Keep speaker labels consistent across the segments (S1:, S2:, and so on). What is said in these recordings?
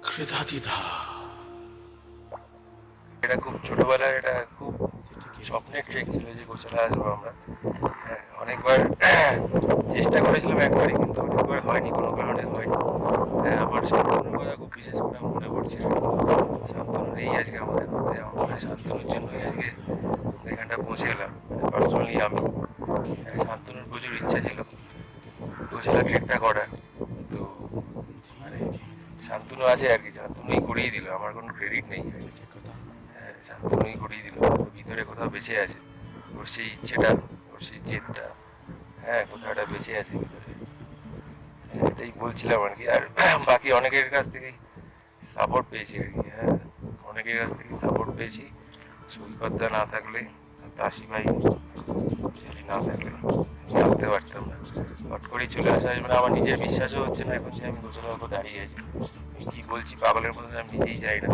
S1: কৃধাতিধা।
S2: এটা খুব ছোটবেলায় এটা খুব স্বপ্নের ট্রেক ছিল যে গোছালা আসবো আমরা। হ্যাঁ, অনেকবার চেষ্টা করেছিলাম, একবারই, কিন্তু অনেকবার হয়নি, কোনো কারণে হয়নি। হ্যাঁ, আমার শান্তনুর কথা খুব বিশেষ করে মনে পড়ছে। শান্তনু নেই আজকে আমাদের মধ্যে, আমার শান্তনুর জন্যই আজকে এখানটা পৌঁছে গেলাম। পার্সোনালি আমি, শান্তনুর প্রচুর ইচ্ছা ছিল গোছালা ট্রেকটা করার। তো মানে শান্তনু আছে আর কি, শান্তনুই করিয়ে দিল, আমার কোনো ক্রেডিট নেই। শান্তনুই করিয়ে দিল, ভিতরে কোথাও বেঁচে আছে ওর সেই ইচ্ছেটা, ওর সেই জেদটা। হ্যাঁ, কোথাও একটা বেঁচে আছে ভিতরে। এটাই বলছিলাম আর কি। আর বাকি অনেকের কাছ থেকে সাপোর্ট পেয়েছি আর কি। হ্যাঁ, অনেকের কাছ থেকে সাপোর্ট পেয়েছি। সৈকতদা না থাকলে, তাসি ভাই যদি না থাকলে আসতে পারতাম না। হট করেই চলে আসা, মানে আমার নিজের বিশ্বাসও হচ্ছে না এখন যে আমি গোছালার উপর দাঁড়িয়ে আছি। আমি কী বলছি পাগলের মতন, আমি নিজেই যাই না।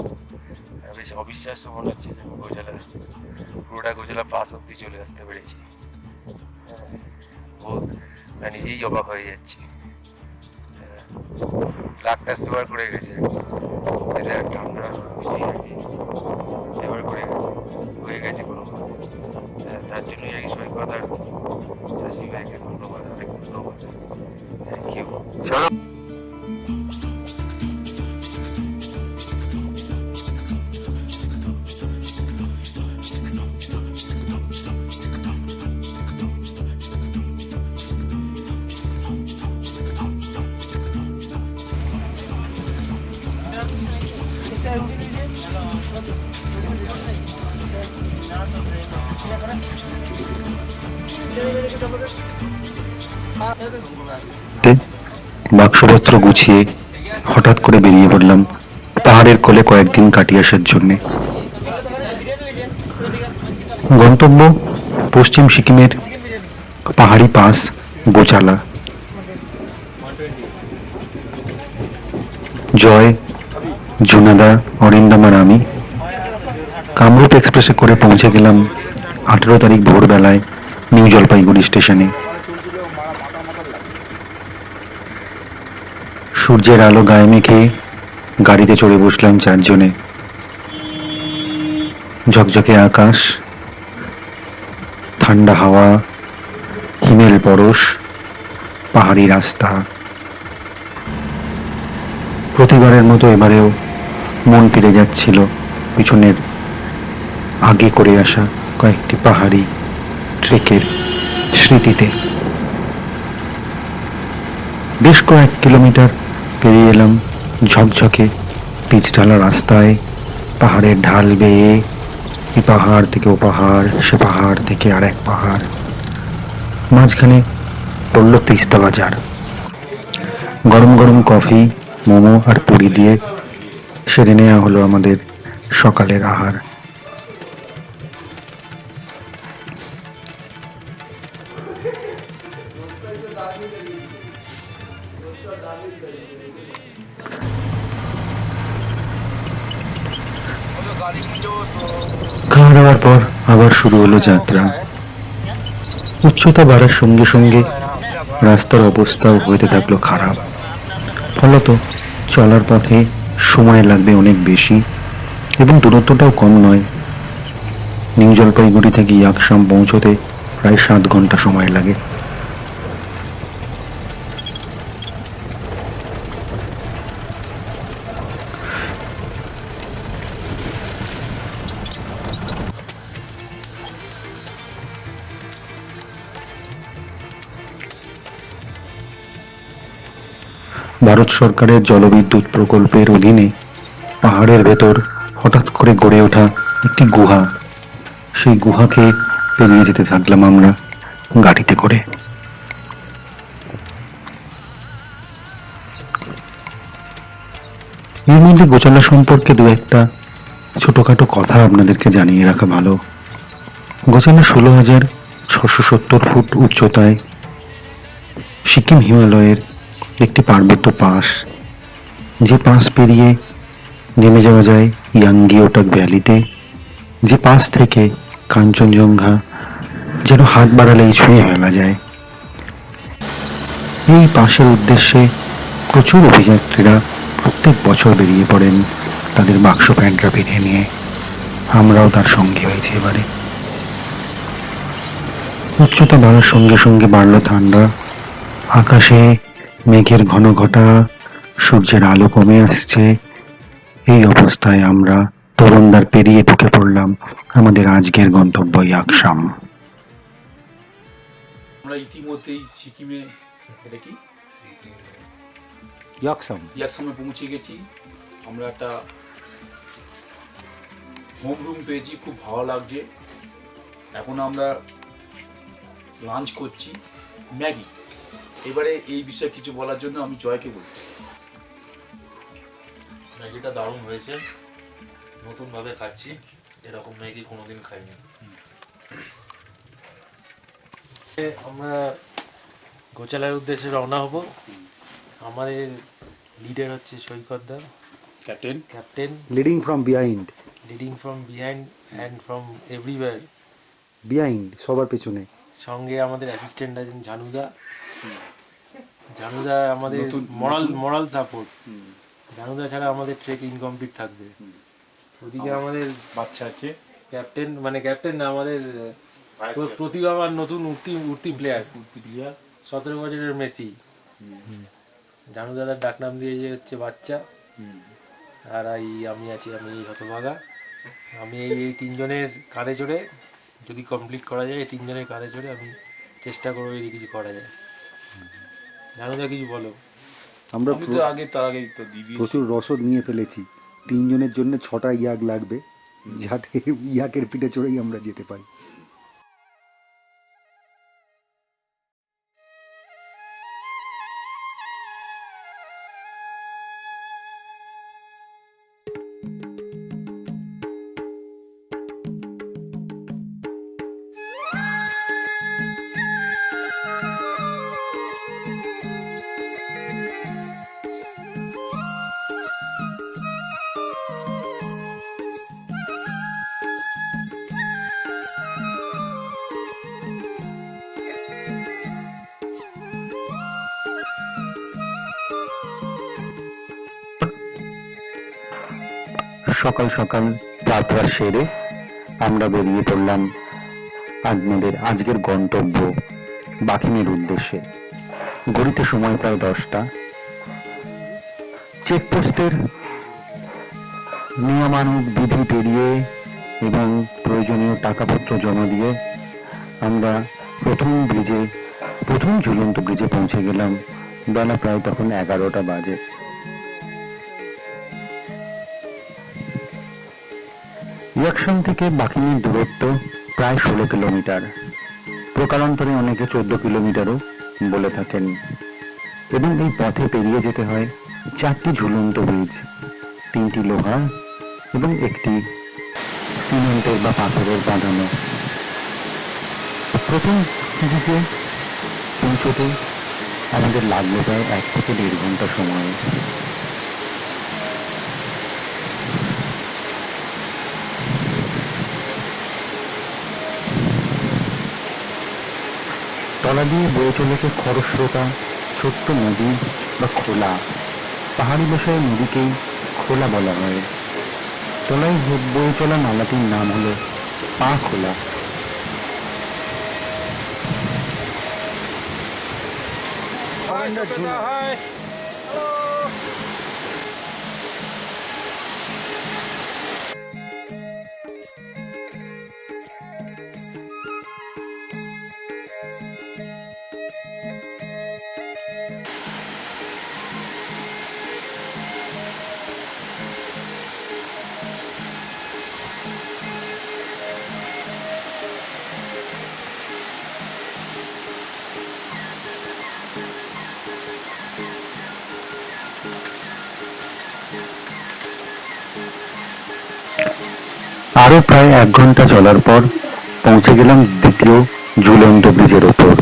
S2: বেশ অবিশ্বাস্য মনে হচ্ছে যে আমি গোছালা, পুরোটা গোছালা পাশ অব্দি চলে আসতে পেরেছি। বহুত নিজেই অবাক হয়ে যাচ্ছি। লাখটা ফেভার করে গেছে, আমরা নিজেই আর কি ফেভার করে গেছে, হয়ে গেছে কোনো। তার জন্যই আর কি সৈকত আর চাষি ভাইকে ধন্যবাদ, অনেক ধন্যবাদ, থ্যাংক ইউ। চলো।
S3: বাক্সপত্র গুছিয়ে হঠাৎ করে বেরিয়ে পড়লাম পাহাড়ের কোলে কয়েকদিন কাটিয়ে আসার জন্যে। গন্তব্য পশ্চিম সিকিমের পাহাড়ি পাস গোচালা। জয়, জুনাদা, অরিন্দম আর আমি কামরূপ এক্সপ্রেসে করে পৌঁছে গেলাম 18 তারিখ ভোরবেলায় নিউ জলপাইগুড়ি স্টেশনে। সূর্যের আলো গায়ে মেখে গাড়িতে চড়ে বসলাম চারজনে। ঝকঝকে আকাশ, ঠান্ডা হাওয়া, হিমেল পরশ, পাহাড়ি রাস্তা। প্রতিবারের মতো এবারেও মন ফিরে যাচ্ছিল পিছনের আগে করে আসা কয়েকটি পাহাড়ি ট্রেকের স্মৃতিতে। বেশ কয়েক কিলোমিটার পেরিয়ে এলাম ঝকঝকে পিচ ঢালা রাস্তায়, পাহাড়ের ঢাল বেয়ে এ পাহাড় থেকে ও পাহাড়, সে পাহাড় থেকে আর এক পাহাড়। মাঝখানে পড়ল তিস্তা বাজার। গরম গরম কফি, মোমো আর পুরি দিয়ে সেরে নেওয়া হলো আমাদের সকালের আহার। খাওয়া দাওয়ার পর আবার শুরু হলো যাত্রা। উচ্চতা বাড়ার সঙ্গে সঙ্গে রাস্তার অবস্থাও হতে থাকলো খারাপ। ফলত চলার পথে সময় লাগবে অনেক বেশি এবং দূরত্বটাও কম নয়। নিউ জলপাইগুড়ি থেকে ইয়াকসাম পৌঁছতে প্রায় 7 ঘন্টা সময় লাগে। ভারত সরকারের জলবিদ্যুৎ প্রকল্পের অধীনে পাহাড়ের ভেতর হঠাৎ করে গড়ে ওঠা একটি গুহা, সেই গুহাকে পেরিয়ে যেতে থাকলাম আমরা গাড়িতে করে। এর মধ্যে গোচালা সম্পর্কে দু একটা ছোটখাটো কথা আপনাদেরকে জানিয়ে রাখা ভালো। গোচালা 16,670 ফুট উচ্চতায় সিকিম হিমালয়ের একটি পার্বত্য পাস, যে পাস পেরিয়ে নেমে যাওয়া যায় ইয়াংগিওটাক ভ্যালিতে, যে পাস থেকে কাঞ্চনজঙ্ঘা যেন হাত বাড়ালেই ছুঁয়ে ফেলা যায়। এই পাসের উদ্দেশ্যে প্রচুর অভিযাত্রীরা প্রত্যেক বছর বেরিয়ে পড়েন তাদের বাক্স প্যান্টরা পিঠে নিয়ে। আমরাও তার সঙ্গী হয়েছি এবারে। উচ্চতা বাড়ার সঙ্গে সঙ্গে বাড়ল ঠান্ডা। আকাশে মেঘের ঘন ঘটা, সূর্যের আলো কমে আসছে। এই অবস্থায় আমরা তরুণদার পেরিয়ে ঢুকে পড়লাম আমাদের আজকের গন্তব্য ইয়াকসাম।
S1: আমরা ইতিমধ্যেই সিকিমে, এটা কি
S4: ইয়াকসাম
S1: ইয়াকসামে পৌঁছে গেছি। আমরা একটা হোম রুম পেয়েছি, খুব ভালো লাগছে। এখন আমরা লাঞ্চ করছি ম্যাগি। এবারে এই বিষয়ে কিছু বলার জন্য আমি জয়কে বলছি।
S5: ম্যাগিটা দারুণ হয়েছে, নতুনভাবে খাচ্ছি, এরকম ম্যাগি কোনোদিন খাইনি।
S2: আমরা গোচালার উদ্দেশ্যে রওনা হব। আমাদের লিডার হচ্ছে সৈকতদা, captain,
S4: leading from behind,
S2: leading from behind and from everywhere.
S4: Behind সবার পেছনে।
S2: সঙ্গে আমাদের অ্যাসিস্ট্যান্ট আছেন ঝানুদা। ঝানুদা আমাদের মোরাল সাপোর্ট। ঝানুদা ছাড়া আমাদের ট্রেক ইনকমপ্লিট থাকবে। ওদিকে আমাদের বাচ্চা আছে, ক্যাপ্টেন ক্যাপ্টেন না, আমাদের প্রতিভাবান নতুন উঠতি প্লেয়ার 17 বছরের মেসি। ঝানুদাদার ডাকনাম দিয়ে যে হচ্ছে বাচ্চা। আর আমি আছি, আমি হতভাগা। আমি এই তিনজনের কাঁধে চড়ে, যদি কমপ্লিট করা যায়, এই তিনজনের কাঁধে চড়ে আমি চেষ্টা করবো যদি কিছু করা যায়। ঝানুদা কিছু বলো।
S4: আমরা
S1: তার আগে তো দিবি
S4: প্রচুর রসদ নিয়ে ফেলেছি। 3 জনের জন্য 6টা ইয়াক লাগবে, যাতে ইয়াকের পিঠে চড়েই আমরা যেতে পারি।
S3: সকাল সকাল যাত্রা সেরে আমরা বেরিয়ে পড়লাম আমাদের আজকের গন্তব্য বাকিনের উদ্দেশ্যে। ঘড়িতে সময় প্রায় 10টা। চেকপোস্টের নিয়মানুগ বিধি পেরিয়ে এবং প্রয়োজনীয় টাকাপত্র জমা দিয়ে আমরা প্রথম ঝুলন্ত ব্রিজে পৌঁছে গেলাম। বেলা প্রায় তখন 11টা বাজে। ইয়াকসাম থেকে বাকিনের দূরত্ব প্রায় 16 কিলোমিটার। প্রকারান্তরে অনেকে 14 কিলোমিটারও বলে থাকেন। এবং এই পথে পেরিয়ে যেতে হয় 4টি ঝুলন্ত ব্রিজ, 3টি লোহার এবং একটি সিমেন্টের বা পাথরের বাঁধানো। প্রথম ব্রিজে পৌঁছতে আমাদের লাগলো প্রায় 1 থেকে 1.5 ঘন্টা সময়। তলা দিয়ে বয়ে চলেছে খরস্রোতা ছোট্ট নদী বা খোলা। পাহাড়ি ভাষায় নদীকেই খোলা বলা হয়। তলায় বয়ে চলা নালাটির নাম হলো পা খোলা। আরো প্রায় 1 ঘন্টা চলার পর পৌঁছে গেলাম দ্বিতীয় ঝুলন্ত ব্রিজের ওপর।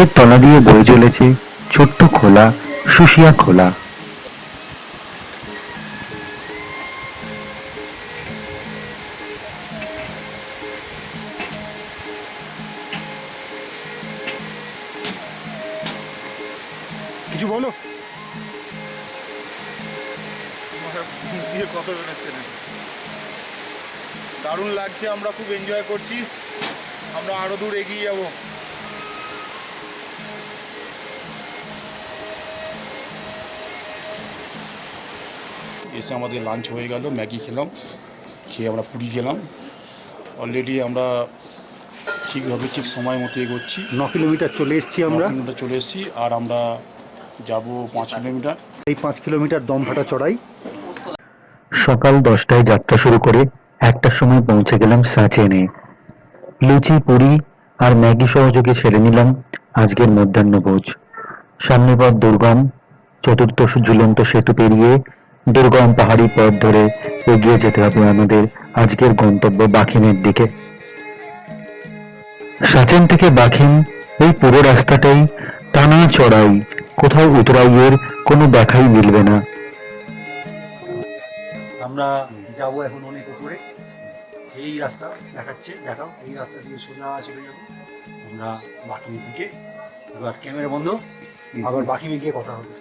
S3: এর তলা দিয়ে বয়ে চলেছে ছোট্ট খোলা, সুশিয়া খোলা।
S4: কিছু বলো।
S6: মুখ দিয়ে কথা বেরোচ্ছে না। দারুণ লাগছে, আমরা খুব এনজয় করছি, আমরা আরও দূর এগিয়ে যাব।
S1: এসে আমাদের লাঞ্চ হয়ে গেল, ম্যাগি খেলাম, খেয়ে আমরা পুরি খেলাম। অলরেডি আমরা ঠিকভাবে ঠিক সময় মতো এগোচ্ছি।
S4: 9 কিলোমিটার চলে এসেছি আমরা।
S1: 9 কিলোমিটার চলে এসেছি, আর আমরা যাব 5 কিলোমিটার।
S4: এই 5 কিলোমিটার দমফাটা চড়াই।
S3: সকাল 10টায় যাত্রা শুরু করে 1টার সময় পৌঁছে গেলাম সাচেনে। লুচি, পুরি আর ম্যাগি সহযোগে সেরে নিলাম আজকের মধ্যাহ্নভোজ। সামনে পথ দুর্গম, চতুর্থ ঝুলন্ত সেতু পেরিয়ে দুর্গম পাহাড়ি পথ ধরে এগিয়ে যেতে হবে আমাদের আজকের গন্তব্য বাখিনের দিকে। সাচেন থেকে বাখিন এই পুরো রাস্তাটাই টানা চড়াই, কোথাও উতরাইয়ের কোনো দেখাই মিলবে না।
S4: আমরা যাব এখন অনেক উপরে, এই রাস্তা দেখাচ্ছে, দেখাও, এই রাস্তা দিয়ে সোজা চলে যাব আমরা বাকিমের দিকে। এবার ক্যামেরা বন্ধ, আবার বাকিমে গিয়ে কথা হবে।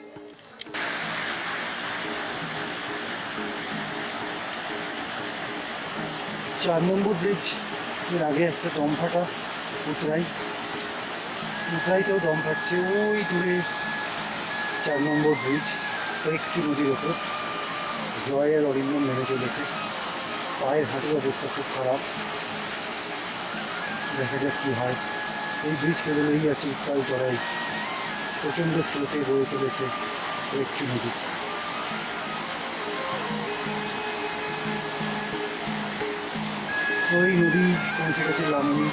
S4: 4 নম্বর ব্রিজ এর আগে একটা দম ফাটা উতরাইতেও দম ফাটছে। ওই দূরে 4 নম্বর ব্রিজ, একটু নদীর ওপর জয়ের অরিন্দম নেমে চলেছে। পায়ের হাঁটুর অবস্থা খুব খারাপ, দেখা যাক কী হয়। এই ব্রিজ পেরোলেই আছে উত্তাল চড়াই, প্রচণ্ড স্রোতে বয়ে চলেছে একটু নদী। ওই নদী পৌঁছে গেছে লামনি।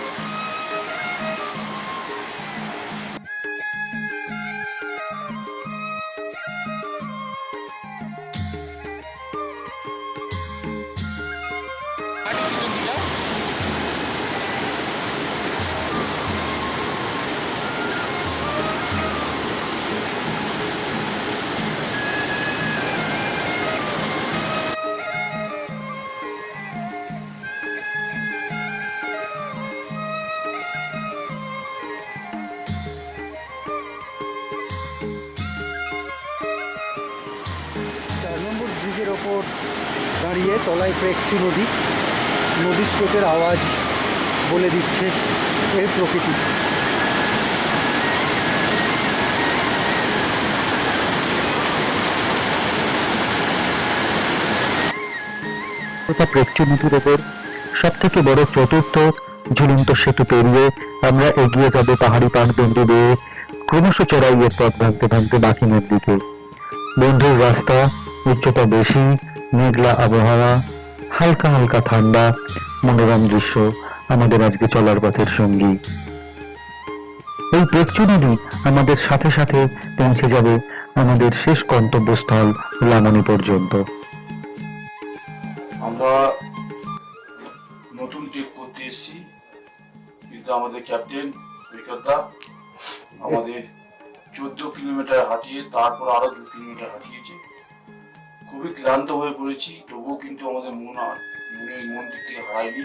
S4: ব্রিজের ওপর দাঁড়িয়ে তলায় প্রেক্ষি নদী, নদীর স্রোতের আওয়াজ বলে দিচ্ছে এর প্রকৃতি।
S3: প্রেক্ষি নদীর ওপর সব থেকে বড় চতুর্থ ঝুলন্ত সেতু পেরিয়ে আমরা এগিয়ে যাব পাহাড়ি পাকদণ্ডি বেয়ে ক্রমশ চড়াইয়ের পথ ভাঙতে ভাঙতে বাকিনের দিকে। বন্ধুর রাস্তা, উচ্চতা বেশি, মেঘলা আবহাওয়া, হালকা হালকা ঠান্ডা, মনোরম দৃশ্য আমাদের আজকে চলার পথের সঙ্গী। এই প্রেক্ষু নদী আমাদের সাথে সাথে পৌঁছে যাবে আমাদের শেষ গন্তব্যস্থল লামনি পর্যন্ত।
S1: আমরা নতুন ট্রিপ করতে এসেছি, কিন্তু আমাদের ক্যাপ্টেন বিকল্পদা আমাদের 14 কিলোমিটার হাঁটিয়ে তারপর আরো 2 কিলোমিটার হাঁটিয়েছে। খুবই ক্লান্ত হয়ে পড়েছি, তবুও কিন্তু আমাদের মন দিক থেকে হারায়নি।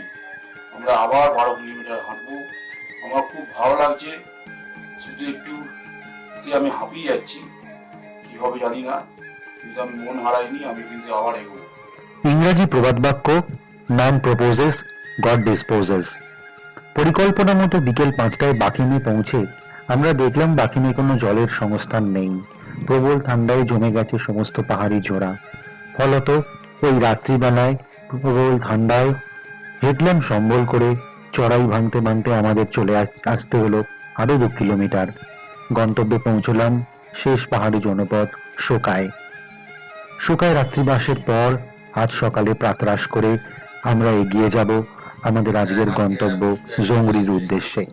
S1: আমরা আবার 12 কিলোমিটার হাঁটবো। আমার খুব ভালো লাগছে, শুধু একটু আমি হাঁপিয়ে যাচ্ছি, কি হবে জানি না, কিন্তু আমি মন হারাইনি, আমি কিন্তু আবার এগোবো।
S3: ইংরেজি প্রবাদ বাক্য ম্যান প্রপোজেস গড ডিসপোজেস। পরিকল্পনা মতো বিকেল 5টায় বাকিমে পৌঁছে আমরা দেখলাম বাকিমে কোনো জলের সংস্থান নেই। প্রবল ঠান্ডায় জমে গেছে সমস্ত পাহাড়ি জোড়া। ফলত ওই রাত্রিবেলায় প্রবল ঠান্ডায় হেঁটলাম সম্বল করে, চড়াই ভাঙতে ভাঙতে আমাদের চলে আসতে হলো আরো 2 কিলোমিটার। গন্তব্যে পৌঁছলাম শেষ পাহাড়ি জনপদ শোকায়। শোকায় রাত্রিবাসের পর আজ সকালে প্রাতরাশ করে আমরা এগিয়ে যাব আমাদের আজকের গন্তব্য জংরির উদ্দেশ্যে।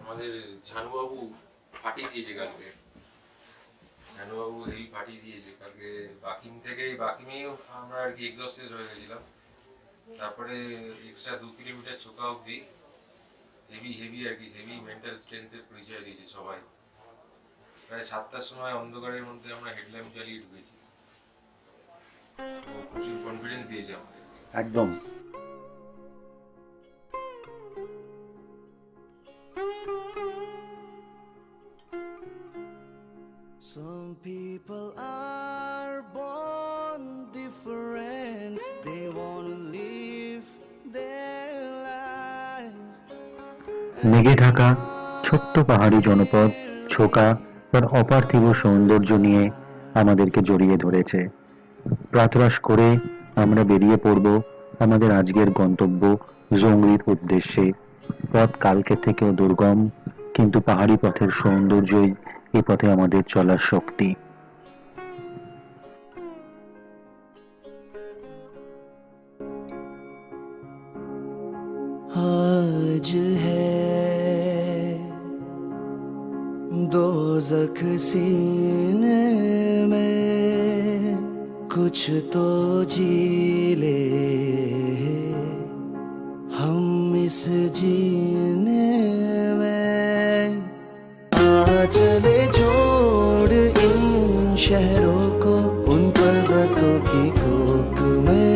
S2: আমাদের ঝানুবাবু ফাটিয়ে দিয়েছে কালকে, ঝানুবাবু হেভি ফাটিয়ে দিয়েছে কালকে। বাকিমেই আমরা আর কি এক্সস্টেড হয়ে গেছিলাম। তারপরে এক্সট্রা 2 কিলোমিটার চোকা অব্দি হেভি আর কি হেভি মেন্টাল স্ট্রেংথের পরিচয় দিয়েছে সবাই। প্রায় 7টার সময় অন্ধকারের মধ্যে আমরা হেডল্যাম্প জ্বালিয়ে ঢুকেছি, প্রচুর কনফিডেন্স দিয়েছে আমাদের
S4: একদম।
S7: Some people are born different.
S3: মেঘে ঢাকা ছোট্ট পাহাড়ি জনপদ ছোকা তার অপার্থিব সৌন্দর্য নিয়ে আমাদেরকে জড়িয়ে ধরেছে। প্রাতরাশ করে আমরা বেরিয়ে পড়ব আমাদের আজকের গন্তব্য জংরির উদ্দেশ্যে। পথ কালকে থেকেও দুর্গম, কিন্তু পাহাড়ি পথের সৌন্দর্যই এ পথে আমাদের চলার শক্তি।
S7: आज है दोज़ख सीने में, कुछ तो जी ले हम इस जीने में। आ चले जोड़ इन शहरों को उन पर्वतों की कोक में।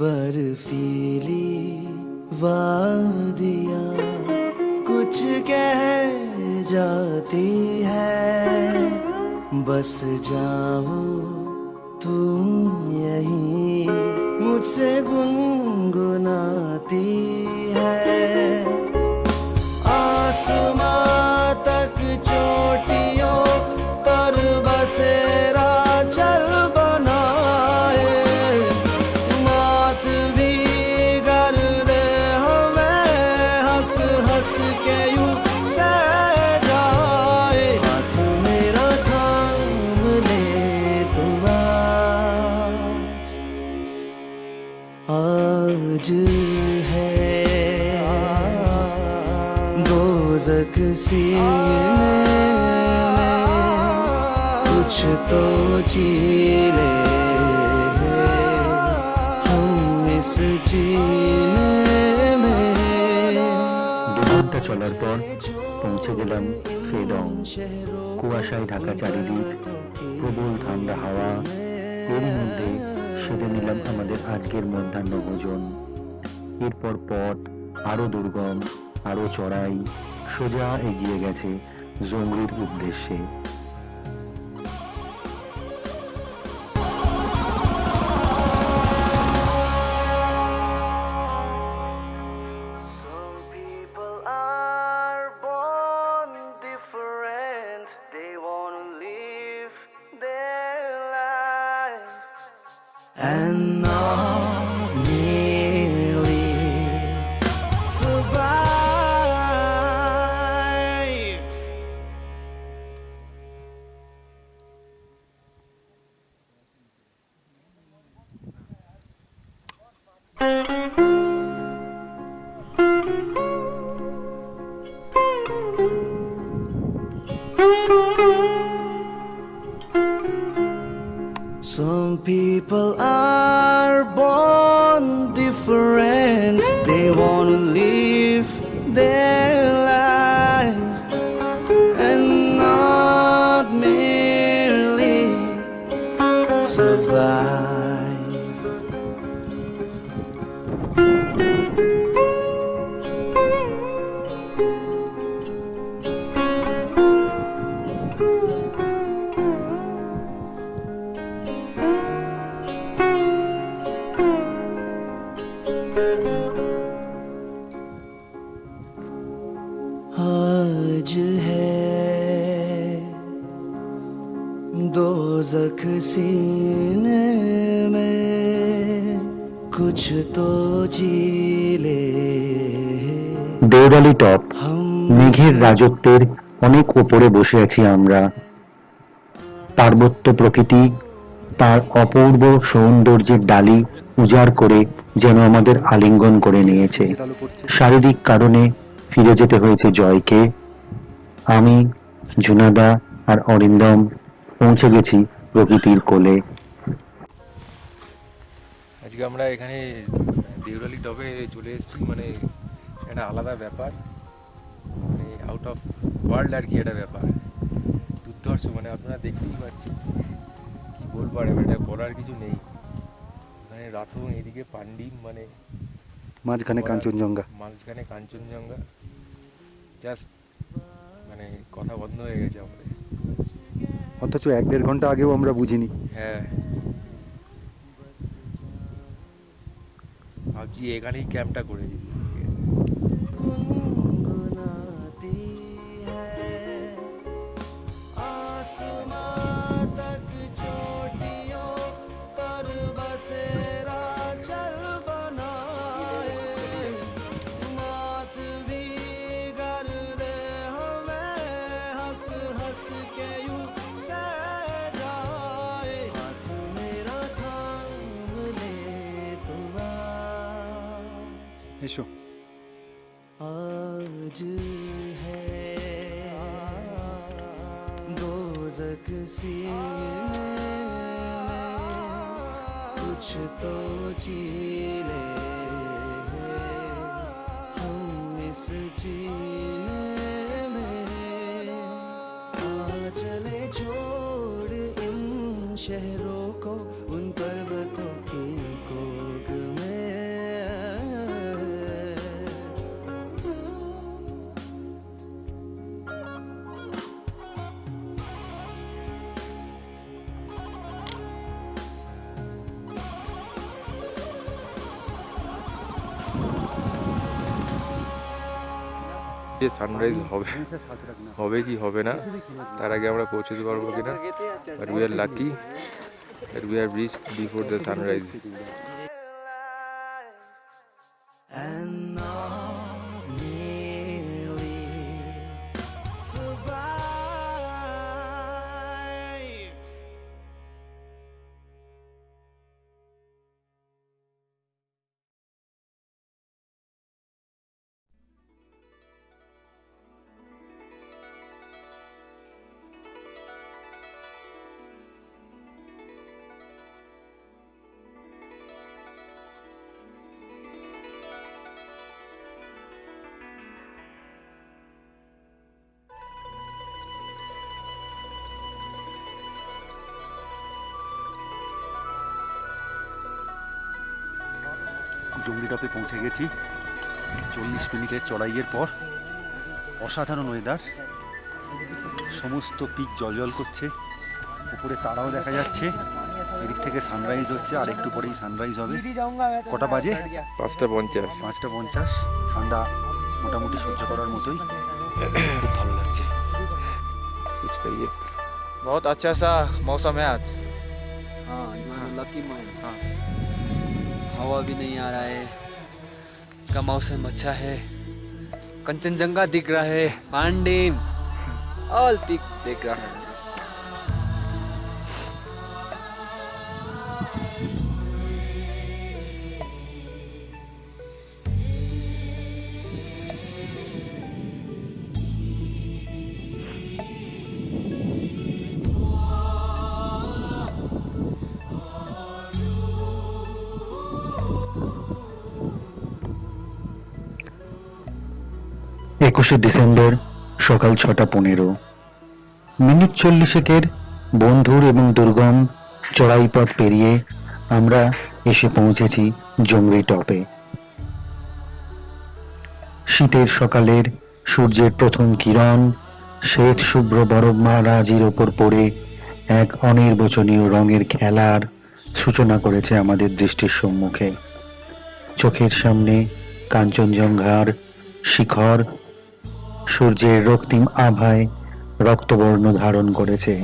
S7: बर्फीली वादियाँ कुछ कह जाती है, बस जाओ तुम यहीं मुझसे गुनगुनाती है। आसमां तक चोटियों पर बसेरा चल बनाए, मात भी कर दे हमें हंस हंस के यूं सह जाए। हाथ मेरा थाम ले तू आज है दोज़ख सीने में, कुछ तो जी ले हम इस जीने में।
S3: 2 ঘন্টা চলার পর পৌঁছে গেলাম ফেডং। কুয়াশায় ঢাকা চারিদিক, প্রবল ঠান্ডা হাওয়া, এরই মধ্যে সেরে নিলাম আমাদের আজকের মধ্যাহ্ন ভোজন। এরপর পথ আরো দুর্গম, আরো চড়াই, সোজা এগিয়ে গেছে জংরির উদ্দেশ্যে।
S7: Some people are born different, they wanna live their life and not merely survive. Some people are born different, they wanna live their life and not merely survive. आज है दोज़ख सीने में, कुछ तो जी ले
S3: দেওরালি টপ।
S7: हम
S3: মেঘের রাজত্বের অনেক উপরে বসে আছি আমরা। পার্বত্য প্রকৃতি তার অপূর্ব সৌন্দর্যের ডালি উজাড় করে যেন আমাদের আলিঙ্গন করে নিয়েছে। শারীরিক কারণে ফিরে যেতে হয়েছে জয়কে। আমি, জুনাদা আর অরিন্দম পৌঁছে গেছি প্রকৃতির কোলে।
S2: আজকে আমরা এখানে দেউরালি টপে চলে এসেছি, মানে একটা আলাদা ব্যাপার, মানে আউট অফ ওয়ার্ল্ড আর কি একটা ব্যাপার, দুর্ধর্ষ, মানে আপনারা দেখতেই পাচ্ছেন, কি বলবো আর এটা বলার কিছু নেই। মানে রাথুং, এদিকে পান্ডিম, মানে
S4: মাঝখানে কাঞ্চনজঙ্ঘা।
S2: মাঝখানে কাঞ্চনজঙ্ঘা, জাস্ট মানে কথা বন্ধ হয়ে গেছে আমাদের।
S4: অথচ 1-1.5 ঘন্টা আগেও আমরা বুঝিনি।
S2: হ্যাঁ, ভাবছি এখানেই ক্যাম্পটা করে দিই আজকে।
S7: गुनगुनाती है आसमां तक चोटियों पर बसेरा चल बनाए मात भी कर दे हमें हंस हंस के यूं सह जाए हाथ मेरा थाम ले तू आज
S4: এসো।
S7: आज है दोज़ख सीने में कुछ तो जी ले हम इस जीने में आ चले छोड़ इन शहरों को उन पर्वतों की कोग में
S2: যে সানরাইজ হবে কি হবে না তার আগে আমরা পৌঁছতে পারবো কিনা, but we are lucky that we have reached before the sunrise.
S7: and not merely survive.
S4: জঙ্গলি টপে পৌঁছে গেছি 40 মিনিটের চড়াইয়ের পর। অসাধারণ ওয়েদার, সমস্ত পিক জলজল করছে, উপরে তারাও দেখা যাচ্ছে, এদিক থেকে সানরাইজ হচ্ছে, আর একটু পরেই সানরাইজ হবে। কটা বাজে?
S2: 5:50।
S4: 5:50। ঠান্ডা মোটামুটি সহ্য করার মতোই, খুব ভালো লাগছে।
S8: बहुत अच्छा सा मौसम है आज।
S9: हाँ लकी मैन। हाँ हवा भी नहीं आ रहा है, इसका मौसम अच्छा है, कंचनजंगा दिख रहा है, पांडिम ऑल पिक दिख रहा है।
S3: ডিসেম্বর সকাল 6:15 মিনিট 40 বন্ধুর এবং দুর্গম চড়াই পথ পেরিয়ে আমরা এসে পৌঁছেছি জংরি টপে। শীতের সকালের সূর্যের প্রথম কিরণ শ্বেত শুভ্র বরফ মহারাজির ওপর পড়ে এক অনির্বচনীয় রঙের খেলার সূচনা করেছে আমাদের দৃষ্টির সম্মুখে। চোখের সামনে কাঞ্চনজঙ্ঘার শিখর সূর্যের রক্তিম আভায় রক্তবর্ণ ধারণ করেছে।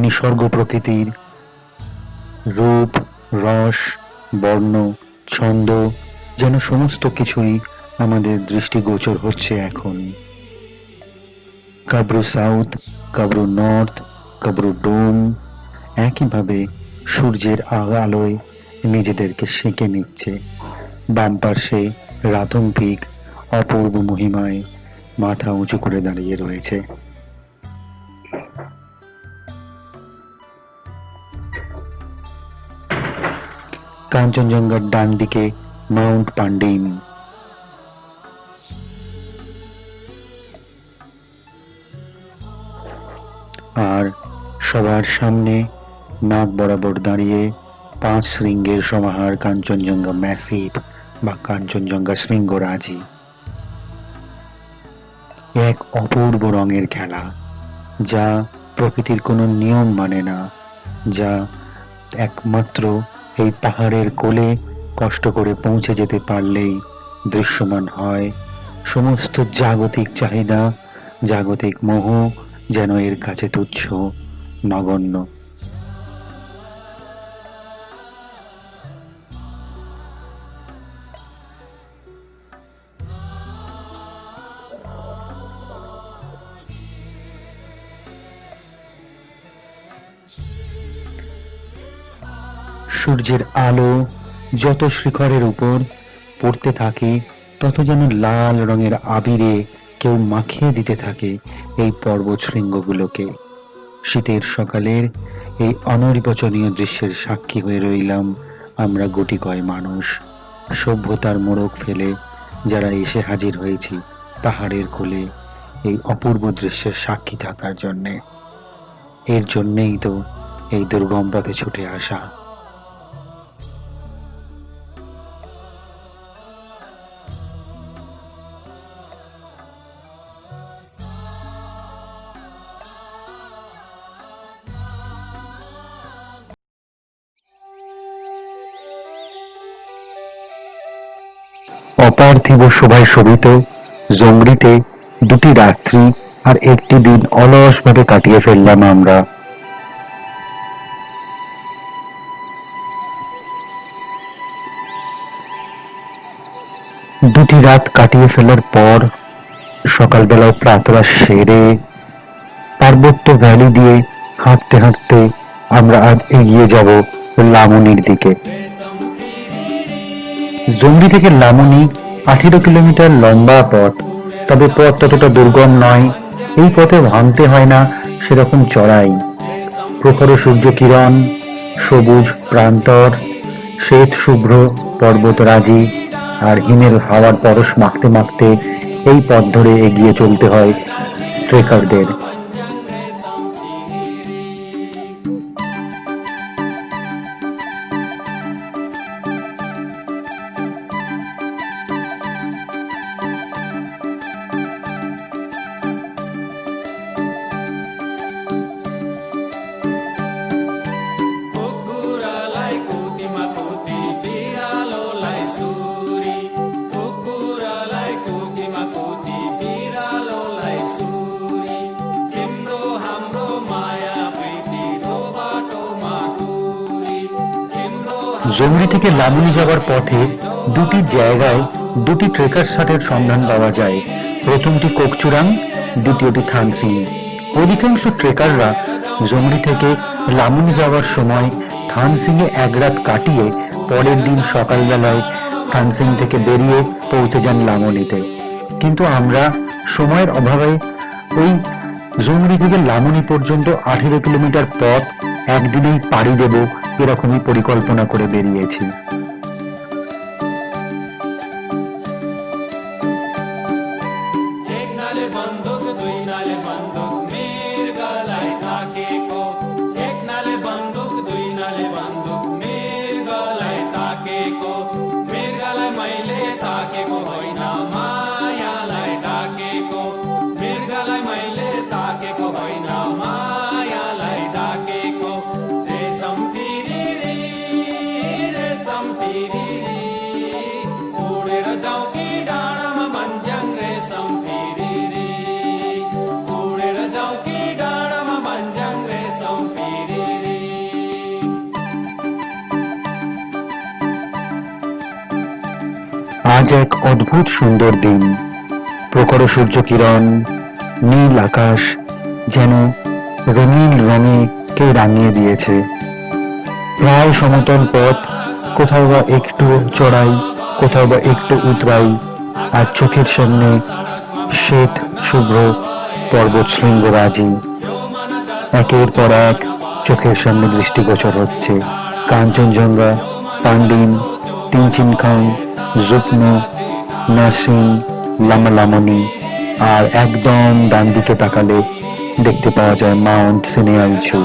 S3: নিসর্গ প্রকৃতির রূপ, রস, বর্ণ, ছন্দ যেন সমস্ত কিছুই আমাদের দৃষ্টিগোচর হচ্ছে এখন। কাব্রু সাউথ, কাব্রু নর্থ, কাব্রু ডোম একইভাবে সূর্যের আলোয় নিজেদেরকে সেঁকে নিচ্ছে। বাম পার্শ্বে রাথুং পিক অপূর্ব মহিমায় মাথা উঁচু করে দাঁড়িয়ে রয়েছে। কাঞ্চনজঙ্ঘার ডান দিকে মাউন্ট পান্ডিম, আর সবার সামনে নাক বরাবর দাঁড়িয়ে 5 শৃঙ্গের সমাহার কাঞ্চনজঙ্ঘা ম্যাসিভ বা কাঞ্চনজঙ্ঘা শৃঙ্গরাজি। এক অপূর্ব রঙের খেলা, যা প্রকৃতির কোনো নিয়ম মানে না, যা একমাত্র এই পাহাড়ের কোলে কষ্ট করে পৌঁছে যেতে পারলেই দৃশ্যমান হয়। সমস্ত জাগতিক চাহিদা, জাগতিক মোহ যেন এর কাছে তুচ্ছ, নগণ্য। সূর্যের আলো যত শিখরের উপর পড়তে থাকে, তত যেন লাল রঙের আবিরে কেউ মাখিয়ে দিতে থাকে এই পর্বত শৃঙ্গগুলোকে। শীতের সকালের এই অনির্বচনীয় দৃশ্যের সাক্ষী হয়ে রইলাম আমরা গুটি কয় মানুষ, সভ্যতার মোড়ক ফেলে যারা এসে হাজির হয়েছি পাহাড়ের কোলে এই অপূর্ব দৃশ্যের সাক্ষী থাকার জন্যে। এর জন্যেই তো এই দুর্গম পথে ছুটে আসা। অপার্থিব শোভায় শোভিত জংরিতে 2টি রাত্রি আর 1টি দিন অলসভাবে কাটিয়ে ফেললাম আমরা। দুটি রাত কাটিয়ে ফেলার পর সকালবেলায় প্রাতরাশ সেরে পার্বত্য ভ্যালি দিয়ে হাঁটতে হাঁটতে আমরা আজ এগিয়ে যাব লামুনির দিকে। জংরি থেকে লামুনি 18 কিলোমিটার লম্বা পথ, তবে পথ ততটা দুর্গম নয়। এই পথে ভাঙতে হয় না সেরকম চড়াই। প্রখর সূর্য কিরণ, সবুজ প্রান্তর, শ্বেত শুভ্র পর্বতরাজি আর হিমেল হাওয়ার পরশ মাখতে মাখতে এই পথ ধরে এগিয়ে চলতে হয় ট্রেকারদের। জংরি থেকে লামুনি যাওয়ার পথে 2টি জায়গায় 2টি ট্রেকার শার্টের সন্ধান পাওয়া যায়। প্রথমটি কোকচুরাং, দ্বিতীয়টি থানসিং। অধিকাংশ ট্রেকাররা জংরি থেকে লামুনি যাওয়ার সময় থানসিংয়ে 1 রাত কাটিয়ে পরের দিন সকালবেলায় থানসিং থেকে বেরিয়ে পৌঁছে যান লামুনিতে। কিন্তু আমরা সময়ের অভাবে ওই জংরি থেকে লামুনি পর্যন্ত 18 কিলোমিটার পথ একদিনেই পাড়ি দেব এরকমই পরিকল্পনা করে বেরিয়েছি। আজ এক অদ্ভুত সুন্দর দিন। প্রখর সূর্য কিরণ, নীল আকাশ যেন রঙিন রঙে কেউ রাঙিয়ে দিয়েছে। প্রায় সমতল পথ, কোথাও বা একটু চড়াই, কোথাও বা একটু উতরাই, আর চোখের সামনে শ্বেত শুভ্র পর্বত শৃঙ্গরাজি একের পর এক চোখের সামনে দৃষ্টিগোচর হচ্ছে। কাঞ্চনজঙ্ঘা, পান্ডিন, তিনচিনখাং, জুকনো, নার্সিং, লামালামনি, আর একদম ডান দিকে তাকালে দেখতে পাওয়া যায় মাউন্ট সিনিয়ালচু।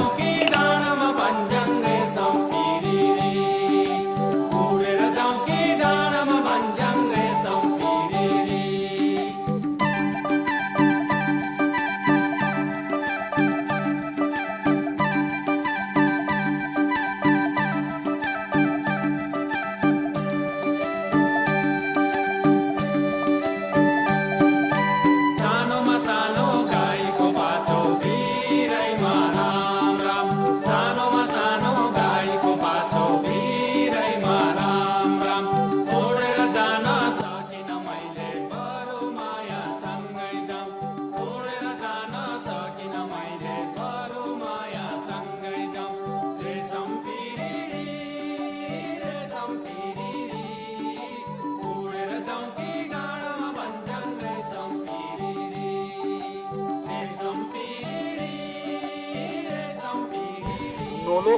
S6: হলো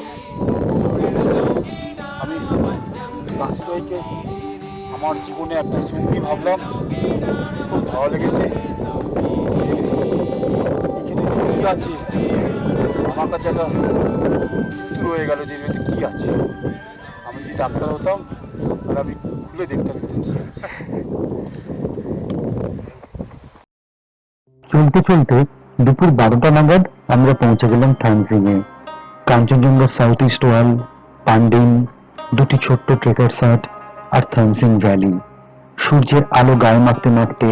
S6: আমি রাস্তাকে আমার জীবনে একটা সঙ্গী ভাবলাম, খুব ভালো লেগেছে। এখানে কী আছে আমার কাছে একটা মৃত্যু রয়ে গেল, যে এতে কী আছে। আমি যদি ডাক্তার হতাম তাহলে আমি খুলে দেখতাম এতে কী আছে।
S3: চলতে চলতে দুপুর 12টা নাগাদ আমরা পৌঁছে গেলাম থানসিংয়ে। কাঞ্চনজঙ্ঘার সাউথ ইস্ট ওয়াল, পান্ডিন, দুটি ছোট্ট ট্রেকার সাট আর থানসিং ভ্যালি। সূর্যের আলো গায়ে মাখতে মাখতে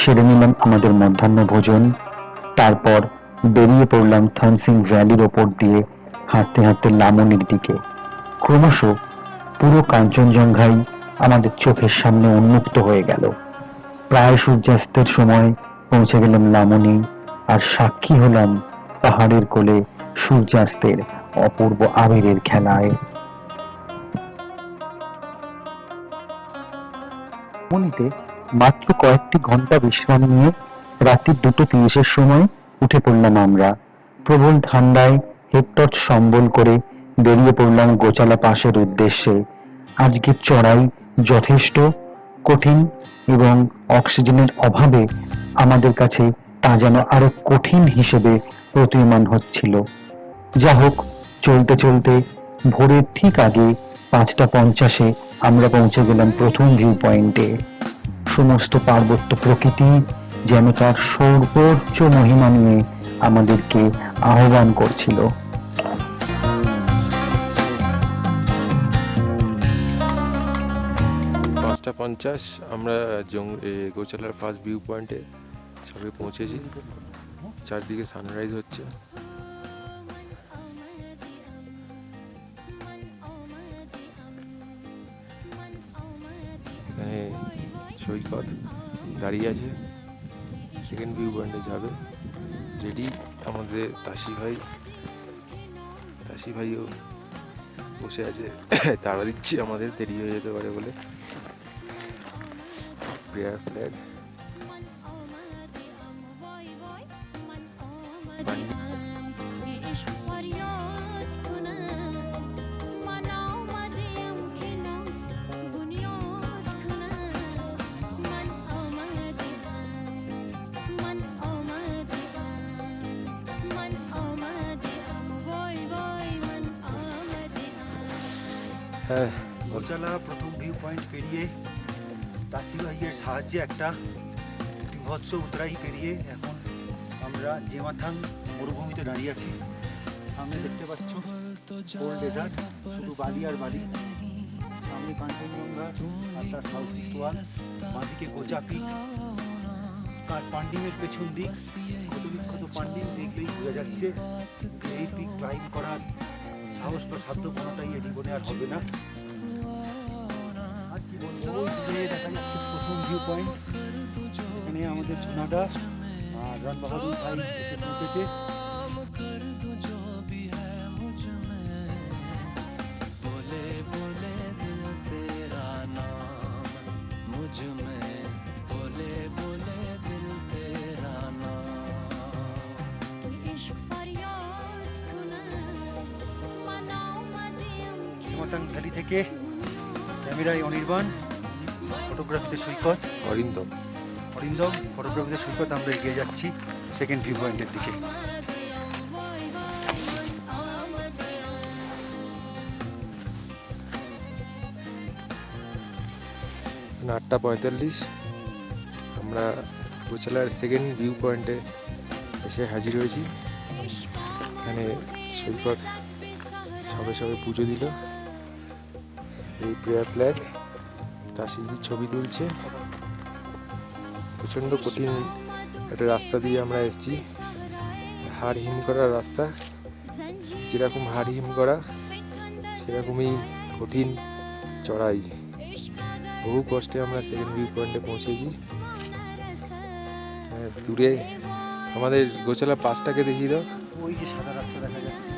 S3: সেরে নিলাম আমাদের মধ্যাহ্ন ভোজন। তারপর বেরিয়ে পড়লাম থানসিং ভ্যালির ওপর দিয়ে হাঁটতে হাঁটতে লামনির দিকে। ক্রমশ পুরো কাঞ্চনজঙ্ঘাই আমাদের চোখের সামনে উন্মুক্ত হয়ে গেল। প্রায় সূর্যাস্তের সময় পৌঁছে গেলাম লামনি, আর সাক্ষী হলাম পাহাড়ের কোলে সূর্যাস্তের অপূর্ব আবিরের খেলায়। লামনিতে মাত্র কয়েকটি ঘন্টা বিশ্রাম নিয়ে রাত্রি 2:30 সময় উঠে পড়লাম আমরা। প্রবল ঠান্ডায় হেডটর্চ সম্বল করে বেরিয়ে পড়লাম গোচালা পাসের উদ্দেশ্যে। আজকের চড়াই যথেষ্ট কঠিন এবং অক্সিজেনের অভাবে আমাদের কাছে তা যেন আরো কঠিন হিসেবে প্রতীয়মান হচ্ছিল। যা হোক, চলতে চলতে ভোরের ঠিক আগে 5:50 আমরা পৌঁছে গেলাম প্রথম ভিউ পয়েন্টে। সমস্ত পার্বত্য প্রকৃতি যেন তার সর্বোচ্চ মহিমা নিয়ে আমাদেরকে আহ্বান করছিল।
S2: 5:50 আমরা গোচালার ফার্স্ট ভিউ পয়েন্টে সবে পৌঁছেছি। চারদিকে সানরাইজ হচ্ছে। এখানে সৈকত দাঁড়িয়ে আছে, সেকেন্ড ভিউ পয়েন্টে যাবে। রেডি আমাদের তাসি ভাইও বসে আছে, তাড়া দিচ্ছে আমাদের দেরি হয়ে যেতে পারে বলে। প্রেয়ার ফ্ল্যাগ
S4: গোচালা প্রথম ভিউ পয়েন্ট পেরিয়ে তাসি ভাইয়ের সাহায্যে একটা বিভৎস উতরাই পেরিয়ে এখন আমরা জেমাথাং মরুভূমিতে দাঁড়িয়ে আছি। সামনে দেখতে পাচ্ছ কোল্ড ডেজার্ট, শুধু বালি আর বালি। সামনে কাঞ্চনজঙ্ঘা আর তার সাউথ ইস্ট ওয়াল, বাঁদিকে গোচা পিক, পান্ডিংয়ের পেছন দিক কত বিখ্যাত পান্ডিং দেখলেই বোঝা যাচ্ছে যে এই পিক ক্লাইম্ব করার সাহস বা সাধ্য কোনোটাই এই জীবনে আর হবে না। আর কি বলবো, দেখা যাচ্ছে প্রথম ভিউ পয়েন্ট। এখানে আমাদের ঝুনাদা আর রান বাহাদুর ভাই এসে পৌঁছেছে। পাংমাতাং ভ্যালি থেকে ক্যামেরায় অনির্বাণ, ফটোগ্রাফিতে সৈকত, অরিন্দম, ফটোগ্রাফিতে সৈকত। আমরা এগিয়ে যাচ্ছি সেকেন্ড ভিউ পয়েন্টের দিকে।
S2: এখন 8:45, আমরা গোচালার সেকেন্ড ভিউ পয়েন্টে এসে হাজির হয়েছি। এখানে সৈকত সবে সবে পুজো দিল, এই প্রেয়ার ফ্ল্যাগ তাসিজি ছবি তুলছে। প্রচণ্ড কঠিন একটা রাস্তা দিয়ে আমরা এসেছি, হাড় হিম করা রাস্তা। যেরকম হাড় হিম করা সেরকমই কঠিন চড়াই। বহু কষ্টে আমরা সেকেন্ড ভিউ পয়েন্টে পৌঁছেছি। দূরে আমাদের গোচালা পাসটাকে দেখিয়ে দাও।
S4: ওই যে সাদা রাস্তা দেখা যাচ্ছে,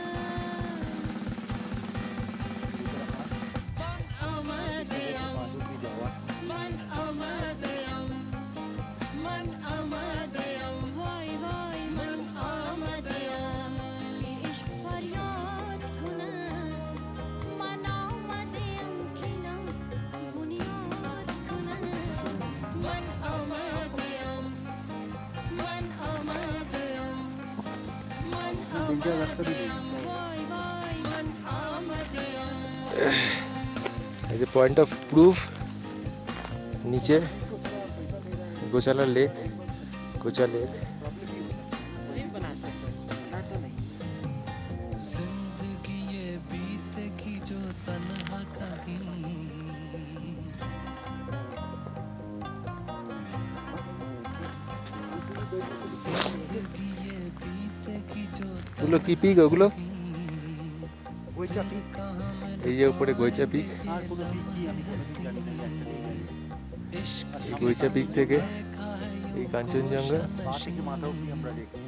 S2: as a point of proof, নিচে গোচালা লেক, গোচা লেক। ওগুলো কি পিক? ওগুলো
S4: ওইটা পিক।
S2: এই যে উপরে গৈচা পিক।
S4: আর কোনো পিক কি আমি কোনোদিন জানি না।
S2: এই গৈচা পিক থেকে এই কাঞ্চনজঙ্ঘা।
S4: পা থেকে মাথা অব্দি আমরা দেখছি।